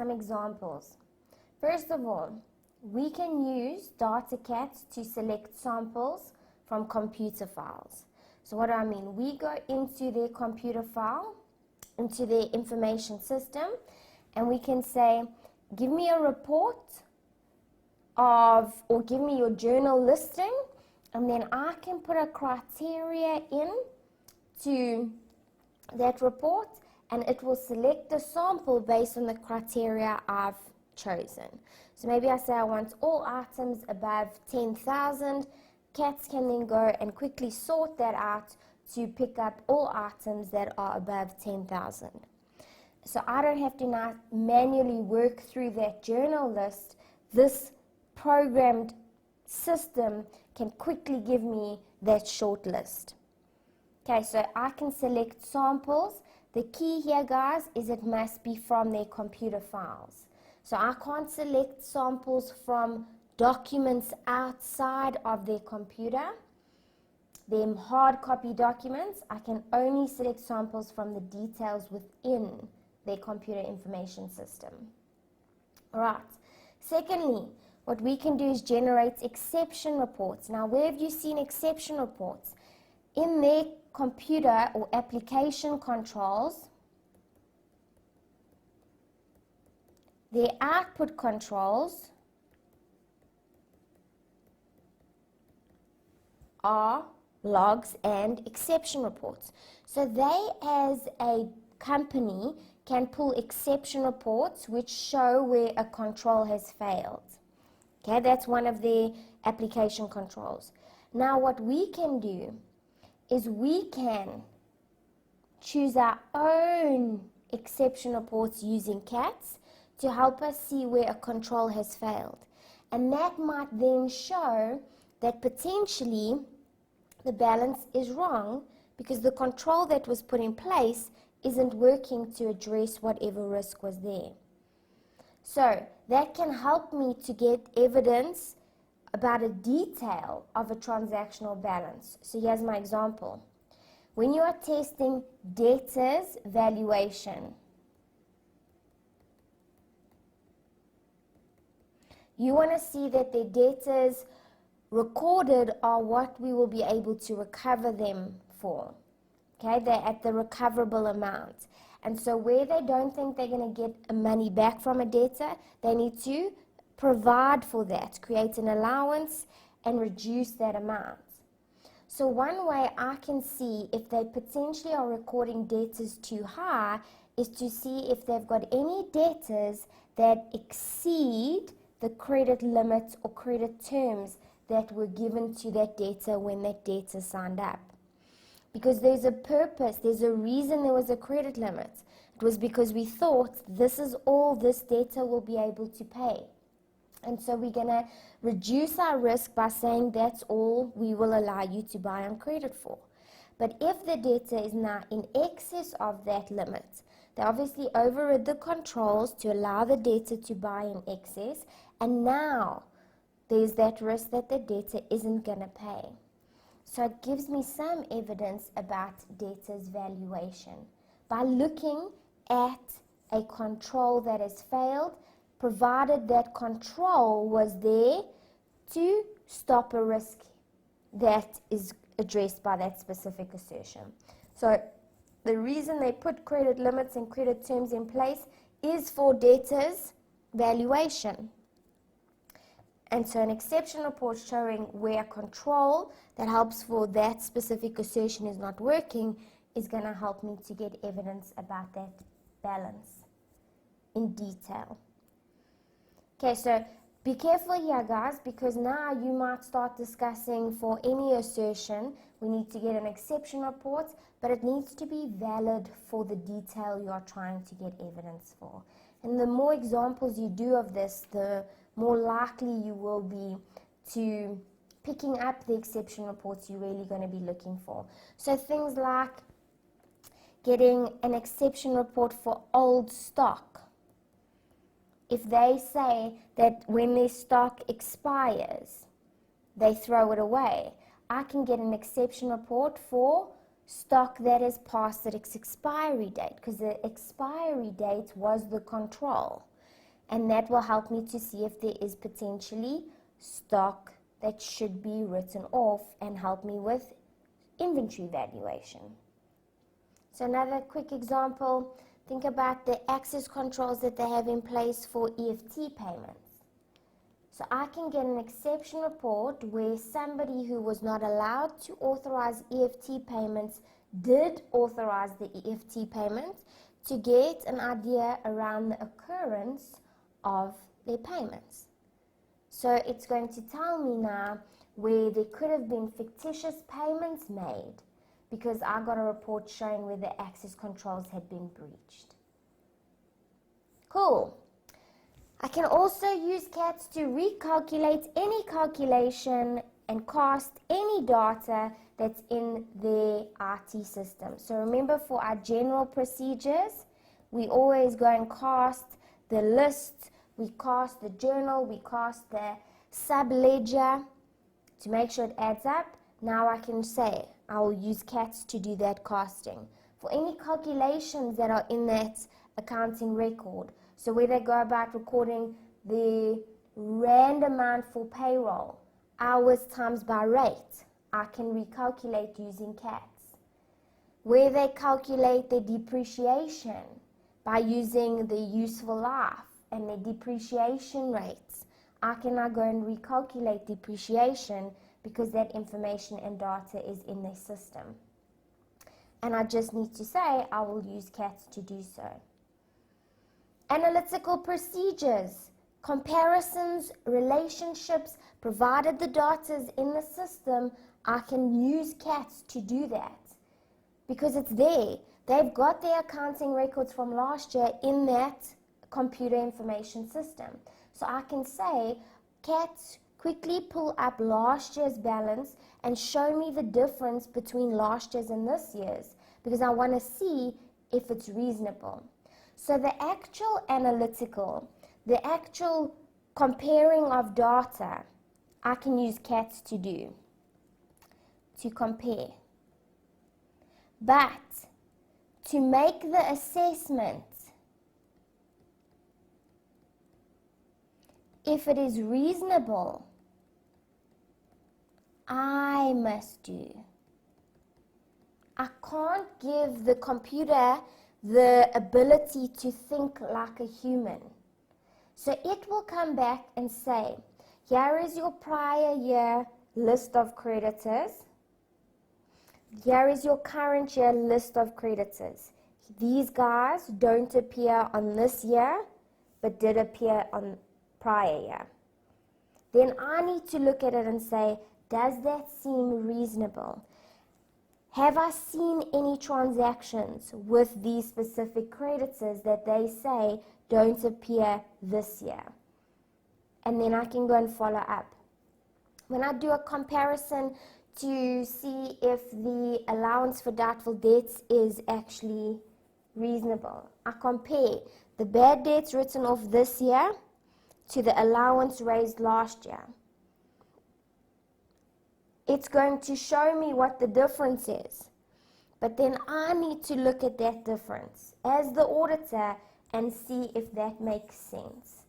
some examples. First of all, we can use data CAATs to select samples from computer files. So what do I mean? We go into their computer file, into their information system, and we can say, give me a report of, or give me your journal listing, and then I can put a criteria in to that report, and it will select the sample based on the criteria I've chosen. So maybe I say I want all items above 10,000. CAATs can then go and quickly sort that out to pick up all items that are above 10,000. So I don't have to now manually work through that journal list. This programmed system can quickly give me that short list. Okay, so I can select samples. The key here, guys, is it must be from their computer files. So I can't select samples from documents outside of their computer, them hard copy documents. I can only select samples from the details within their computer information system. All right. Secondly, what we can do is generate exception reports. Now, where have you seen exception reports? In their computer or application controls, their output controls are logs and exception reports. So they, as a company, can pull exception reports which show where a control has failed. Okay, that's one of the application controls. Now what we can do is we can choose our own exception reports using CAATs to help us see where a control has failed. And that might then show that potentially the balance is wrong because the control that was put in place isn't working to address whatever risk was there. So that can help me to get evidence about a detail of a transactional balance. So here's my example. When you are testing debtors valuation, you want to see that the debtors recorded are what we will be able to recover them for. Okay, they're at the recoverable amount. And so where they don't think they're going to get money back from a debtor, they need to provide for that, create an allowance and reduce that amount. So one way I can see if they potentially are recording debtors too high is to see if they've got any debtors that exceed the credit limits or credit terms that were given to that debtor when that debtor signed up. Because there's a purpose, there's a reason there was a credit limit. It was because we thought this is all this debtor will be able to pay. And so we're going to reduce our risk by saying that's all we will allow you to buy on credit for. But if the debtor is now in excess of that limit, they obviously overrid the controls to allow the debtor to buy in excess, and now there's that risk that the debtor isn't going to pay. So it gives me some evidence about debtor's valuation. By looking at a control that has failed, provided that control was there to stop a risk that is addressed by that specific assertion. So the reason they put credit limits and credit terms in place is for debtor's valuation. And so an exception report showing where control that helps for that specific assertion is not working is going to help me to get evidence about that balance in detail. Okay, so be careful here, guys, because now you might start discussing for any assertion, we need to get an exception report, but it needs to be valid for the detail you are trying to get evidence for. And the more examples you do of this, the more likely you will be to picking up the exception reports you're really going to be looking for. So things like getting an exception report for old stock. If they say that when their stock expires, they throw it away, I can get an exception report for stock that is past its expiry date, because the expiry date was the control. and that will help me to see if there is potentially stock that should be written off and help me with inventory valuation. So another quick example, think about the access controls that they have in place for EFT payments. So I can get an exception report where somebody who was not allowed to authorize EFT payments did authorize the EFT payment to get an idea around the occurrence of their payments. So it's going to tell me now where there could have been fictitious payments made because I got a report showing where the access controls had been breached. Cool. I can also use CAATs to recalculate any calculation and cast any data that's in the IT system. So remember, for our general procedures, we always go and cast the list, we cast the journal, we cast the sub-ledger to make sure it adds up. Now I can say I will use CAATs to do that casting. For any calculations that are in that accounting record, so where they go about recording the rand amount for payroll, hours times by rate, I can recalculate using CAATs. Where they calculate their depreciation by using the useful life and their depreciation rates, I can now go and recalculate depreciation because that information and data is in their system. And I just need to say I will use CAATs to do so. Analytical procedures, comparisons, relationships, provided the data is in the system, I can use CAATs to do that because it's there. They've got their accounting records from last year in that computer information system. So I can say, CAATs, quickly pull up last year's balance and show me the difference between last year's and this year's because I want to see if it's reasonable. So the actual analytical, the actual comparing of data, I can use CAATs to do, to compare. But to make the assessment, if it is reasonable, I must do. I can't give the computer the ability to think like a human. So it will come back and say, here is your prior year list of creditors. Here is your current year list of creditors. These guys don't appear on this year, but did appear on prior year. Then I need to look at it and say, does that seem reasonable? Have I seen any transactions with these specific creditors that they say don't appear this year? And then I can go and follow up. When I do a comparison to see if the allowance for doubtful debts is actually reasonable, I compare the bad debts written off this year to the allowance raised last year. It's going to show me what the difference is. But then I need to look at that difference as the auditor and see if that makes sense.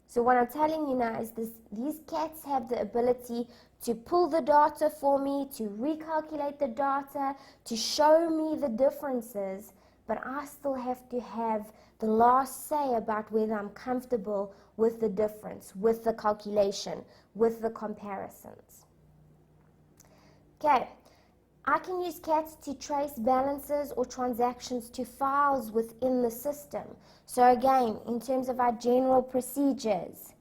So what I'm telling you now is these CAATs have the ability to pull the data for me, to recalculate the data, to show me the differences, but I still have to have the last say about whether I'm comfortable with the difference, with the calculation, with the comparisons. Okay, I can use CAATs to trace balances or transactions to files within the system. So again, in terms of our general procedures,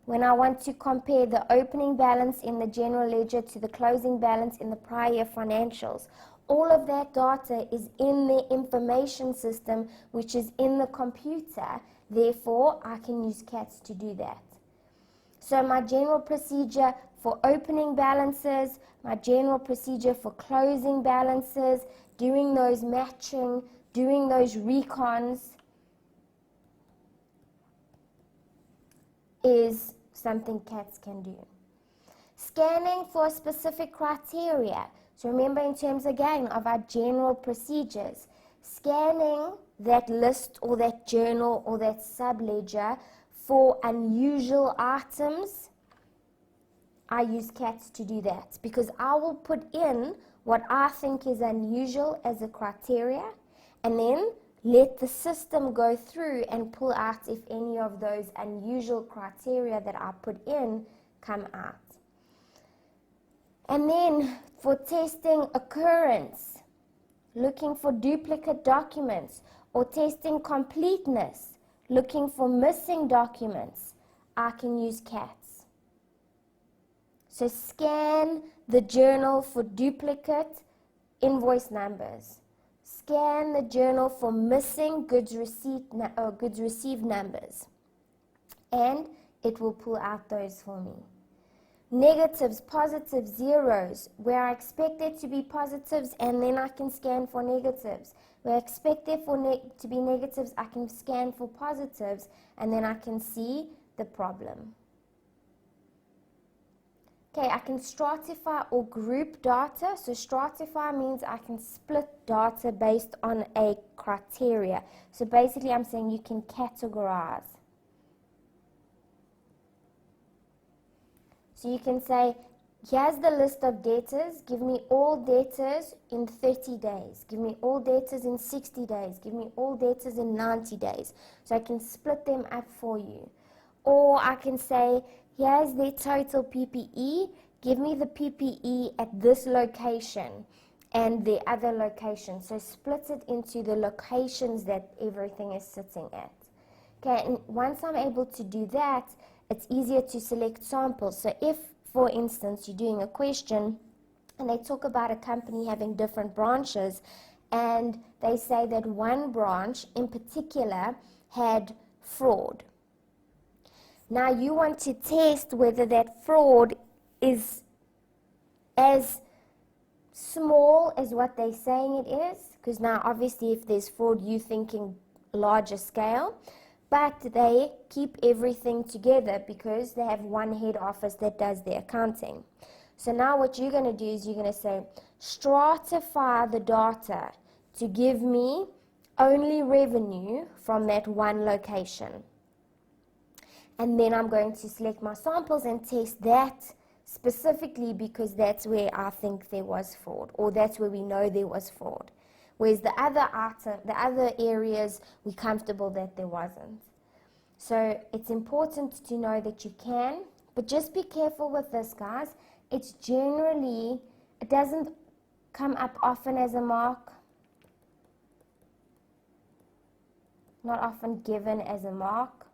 when I want to compare the opening balance in the general ledger to the closing balance in the prior year financials, all of that data is in the information system, which is in the computer. Therefore, I can use CAATs to do that. So my general procedure for opening balances, my general procedure for closing balances, doing those matching, doing those recons is something CAATs can do. Scanning for specific criteria. So remember, in terms again of our general procedures, scanning that list or that journal or that subledger For unusual items, I use CAATs to do that, because I will put in what I think is unusual as a criteria, and then let the system go through and pull out if any of those unusual criteria that I put in come out. And then for testing occurrence, looking for duplicate documents, or testing completeness, looking for missing documents, I can use CAATs. So scan the journal for duplicate invoice numbers. Scan the journal for missing goods received numbers. And it will pull out those for me. Negatives, positives, zeros, where I expect there to be positives, and then I can scan for negatives. Where I expect there to be negatives, I can scan for positives, and then I can see the problem. Okay, I can stratify or group data. So stratify means I can split data based on a criteria. So basically I'm saying you can categorize. So you can say, here's the list of debtors. Give me all debtors in 30 days. Give me all debtors in 60 days. Give me all debtors in 90 days. So I can split them up for you. Or I can say, here's their total PPE. Give me the PPE at this location and the other location. So split it into the locations that everything is sitting at. Okay, and once I'm able to do that, it's easier to select samples. So if, for instance, you're doing a question and they talk about a company having different branches, and they say that one branch in particular had fraud. Now you want to test whether that fraud is as small as what they're saying it is, because now obviously if there's fraud, you're thinking larger scale. But they keep everything together because they have one head office that does the accounting. So now what you're going to do is you're going to say, stratify the data to give me only revenue from that one location. And then I'm going to select my samples and test that specifically because that's where I think there was fraud, or that's where we know there was fraud. Whereas the other areas, we're comfortable that there wasn't. So it's important to know that you can, but just be careful with this, guys. It doesn't come up often as a mark, not often given as a mark.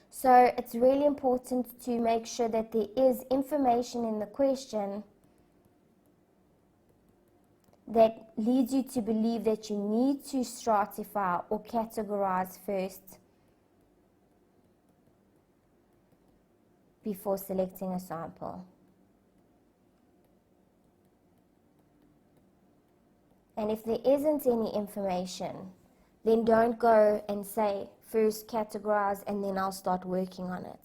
So it's really important to make sure that there is information in the question that leads you to believe that you need to stratify or categorize first before selecting a sample. And if there isn't any information, then don't go and say first categorize and then I'll start working on it.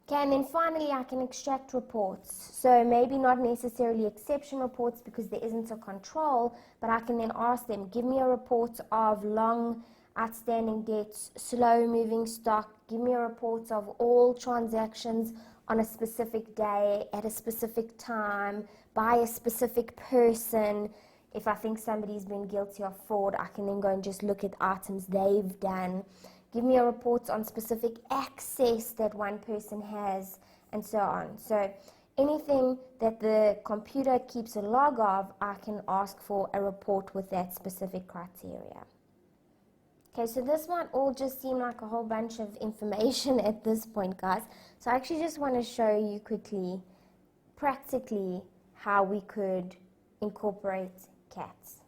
Okay, and then finally I can extract reports. So maybe not necessarily exception reports because there isn't a control, but I can then ask them, give me a report of long outstanding debts, slow moving stock, give me a report of all transactions on a specific day, at a specific time, by a specific person. If I think somebody's been guilty of fraud, I can then go and just look at items they've done. Give me a report on specific access that one person has, and so on. So anything that the computer keeps a log of, I can ask for a report with that specific criteria. Okay, so this might all just seem like a whole bunch of information at this point, guys. So I actually just want to show you quickly, practically, how we could incorporate CAATs.